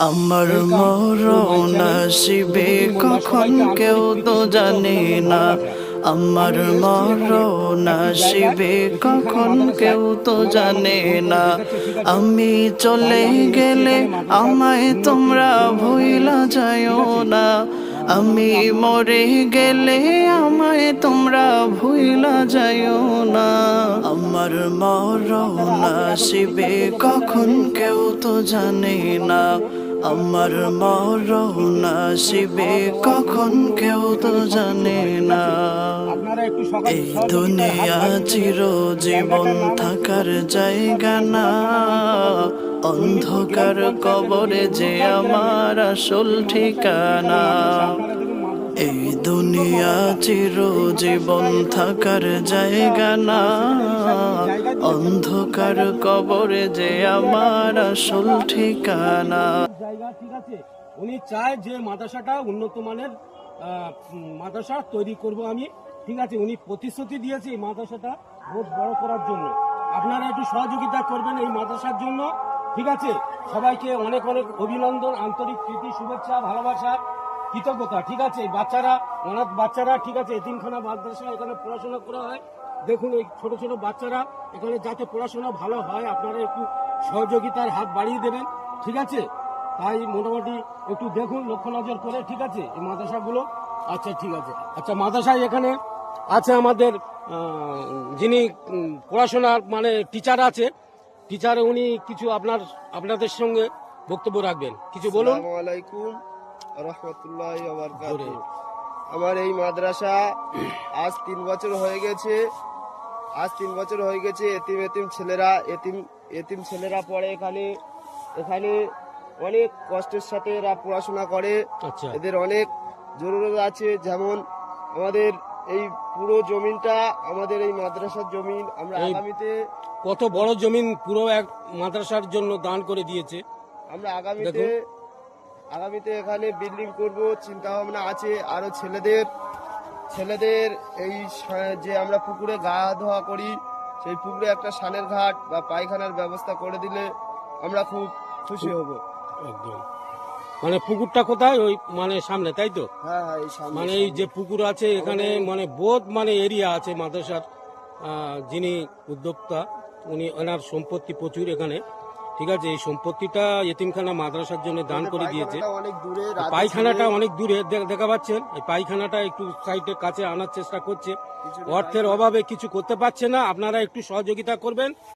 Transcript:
আমার মরণ আসিবে কখন কেউ তো জানে না, আমার মরণ আসিবে কখন কেউ তো জানে না। আমি চলে গেলে আমায় তোমরা ভুইলা যাইও না, আমি মরে গেলে আমায় তোমরা ভুইলা যাইও না। আমার মরণ আসিবে কখন কেউ তো জানে না, আমার মরণ আসিবে কখন কেউ তো জানে না। এই দুনিয়া চির জীবন থাকার জায়গা না, অন্ধকার কবরে যে আমার আসল ঠিকানা। এই দুনিয়া চির জীবন থাকার জায়গা না, অন্ধকার কবরে যে আমার আসল ঠিকানা। জায়গা ঠিক আছে, উনি চায় যে মাদ্রাসাটা উন্নত মানের মাদ্রাসা তৈরি করব আমি, ঠিক আছে। উনি প্রতিশ্রুতি দিয়েছে এই মাদ্রাসাটা বহুত বড় করার জন্য। আপনারা একটু সহযোগিতা করবেন এই মাদ্রাসার জন্য, ঠিক আছে। সবাইকে অনেক অনেক অভিনন্দন, আন্তরিক প্রীতি, শুভেচ্ছা, ভালোবাসা, কৃতজ্ঞতা, ঠিক আছে। বাচ্চারা, অনাথ বাচ্চারা, ঠিক আছে, এতিমখানা মাদ্রাসা, এখানে পড়াশোনা করা হয়। দেখুন এই ছোট ছোট বাচ্চারা এখানে যাতে পড়াশোনা ভালো হয়, আপনারা একটু সহযোগিতার হাত বাড়িয়ে দেবেন, ঠিক আছে। তাই মোটামুটি একটু দেখুন, লক্ষ্য নজর করে, ঠিক আছে, এই মাদ্রাসাগুলো। আচ্ছা ঠিক আছে। আচ্ছা, মাদ্রাসায় এখানে আছে আমাদের যিনি পড়াশোনার মানে টিচার আছে, টিচার উনি কিছু আপনাদের সঙ্গে বক্তব্য রাখবেন, কিছু বলুন। আসসালামু আলাইকুম রাহমাতুল্লাহি ওয়া বারাকাতুহু। আমার এই মাদ্রাসা আজ 3 বছর হয়ে গেছে। এতিম ছেলেরা পড়ে এখানে অনেক কষ্টের সাথে এরা পড়াশোনা করে। আচ্ছা, এদের অনেক জরুরত আছে, যেমন আমাদের এই পুরো জমিনটা আমাদের এই মাদ্রাসার জমিন। আমরা আগামীতে কত বড় জমিন পুরো এক মাদ্রাসার জন্য দান করে দিয়েছে। আমরা আগামীতে এখানে বিল্ডিং করব চিন্তা ভাবনা আছে। আরো ছেলেদের এই যে আমরা পুকুরে গা ধোয়া করি, সেই পুকুরে একটা স্নানের ঘাট বা পায়খানার ব্যবস্থা করে দিলে আমরা খুব খুশি হব। একদম, মানে পুকুরটা কোথায়? ওই মানে সামনে, তাই তো? হ্যাঁ, এই সামনে, মানে এই যে পুকুর আছে এখানে, মানে বহুত মানে এরিয়া আছে মাদ্রাসার। যিনি উদ্যোক্তা উনি, ওনার সম্পত্তি প্রচুর এখানে, ঠিক আছে। এই সম্পত্তিটা এতিমখানা মাদ্রাসার জন্য দান করে দিয়েছে। পায়খানাটা অনেক দূরে দেখা পাচ্ছেন, এই পায়খানাটা একটু সাইডের কাছে আনার চেষ্টা করছে, অর্থের অভাবে কিছু করতে পারছে না। আপনারা একটু সহযোগিতা করবেন।